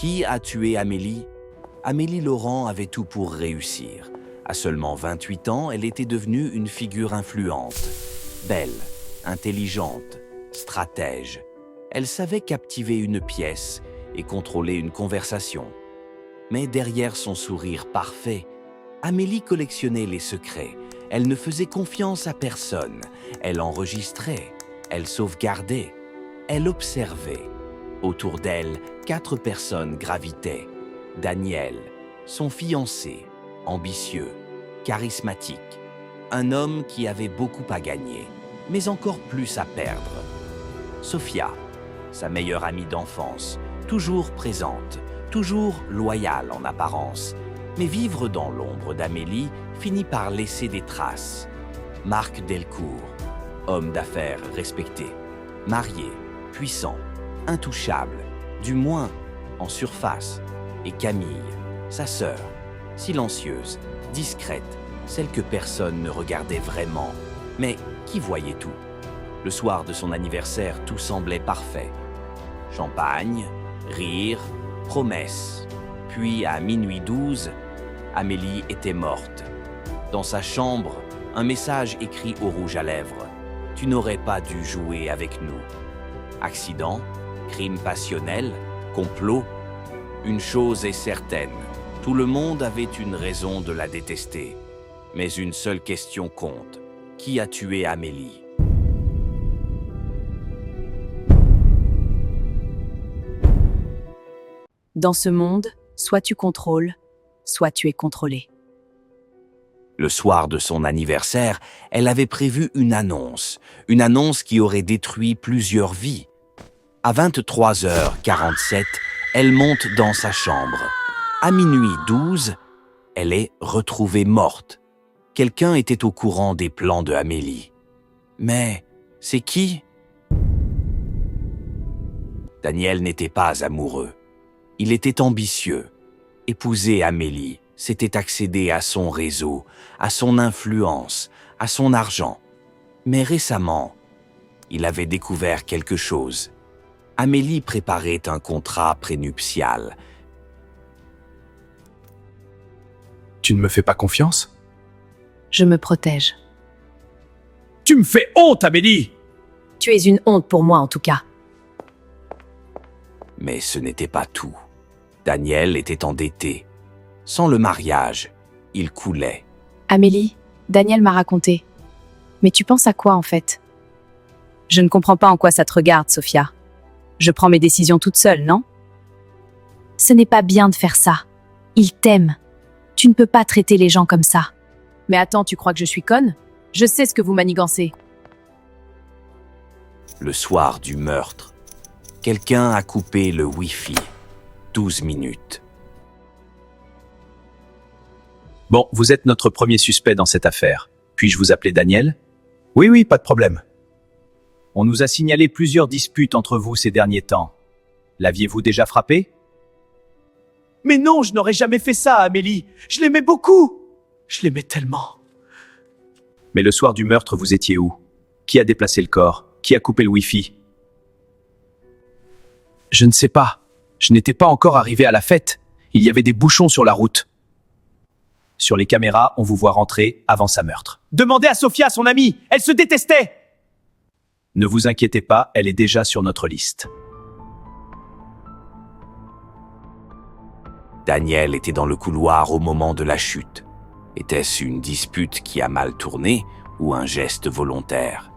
Qui a tué Amélie? Amélie Laurent avait tout pour réussir. À seulement 28 ans, elle était devenue une figure influente. Belle, intelligente, stratège. Elle savait captiver une pièce et contrôler une conversation. Mais derrière son sourire parfait, Amélie collectionnait les secrets. Elle ne faisait confiance à personne. Elle enregistrait, elle sauvegardait, elle observait. Autour d'elle, 4 personnes gravitaient. Daniel, son fiancé, ambitieux, charismatique. Un homme qui avait beaucoup à gagner, mais encore plus à perdre. Sophia, sa meilleure amie d'enfance, toujours présente, toujours loyale en apparence. Mais vivre dans l'ombre d'Amélie finit par laisser des traces. Marc Delcourt, homme d'affaires respecté, marié, puissant, intouchable, du moins en surface. Et Camille, sa sœur, silencieuse, discrète, celle que personne ne regardait vraiment, mais qui voyait tout. Le soir de son anniversaire, tout semblait parfait. Champagne, rire, promesses. Puis, à minuit 12, Amélie était morte. Dans sa chambre, un message écrit au rouge à lèvres. « Tu n'aurais pas dû jouer avec nous. » Accident, crime passionnel, complot. Une chose est certaine, tout le monde avait une raison de la détester. Mais une seule question compte. Qui a tué Amélie? Dans ce monde, soit tu contrôles, soit tu es contrôlé. Le soir de son anniversaire, elle avait prévu une annonce qui aurait détruit plusieurs vies. À 23h47, elle monte dans sa chambre. À minuit 12, elle est retrouvée morte. Quelqu'un était au courant des plans de Amélie. Mais c'est qui? Daniel n'était pas amoureux. Il était ambitieux. Épouser Amélie, c'était accéder à son réseau, à son influence, à son argent. Mais récemment, il avait découvert quelque chose. Amélie préparait un contrat prénuptial. Tu ne me fais pas confiance? Je me protège. Tu me fais honte, Amélie! Tu es une honte pour moi en tout cas. Mais ce n'était pas tout. Daniel était endetté. Sans le mariage, il coulait. Amélie, Daniel m'a raconté. Mais tu penses à quoi en fait? Je ne comprends pas en quoi ça te regarde, Sophia. Je prends mes décisions toute seule, non? Ce n'est pas bien de faire ça. Il t'aime. Tu ne peux pas traiter les gens comme ça. Mais attends, tu crois que je suis conne? Je sais ce que vous manigancez. Le soir du meurtre, quelqu'un a coupé le Wi-Fi. 12 minutes. Bon, vous êtes notre premier suspect dans cette affaire. Puis-je vous appeler Daniel? Oui, pas de problème. On nous a signalé plusieurs disputes entre vous ces derniers temps. L'aviez-vous déjà frappé? Mais non, je n'aurais jamais fait ça, Amélie. Je l'aimais beaucoup. Je l'aimais tellement. Mais le soir du meurtre, vous étiez où? Qui a déplacé le corps? Qui a coupé le Wi-Fi? Je ne sais pas. Je n'étais pas encore arrivé à la fête. Il y avait des bouchons sur la route. Sur les caméras, on vous voit rentrer avant sa meurtre. Demandez à Sophia, son amie. Elle se détestait. Ne vous inquiétez pas, elle est déjà sur notre liste. Daniel était dans le couloir au moment de la chute. Était-ce une dispute qui a mal tourné ou un geste volontaire?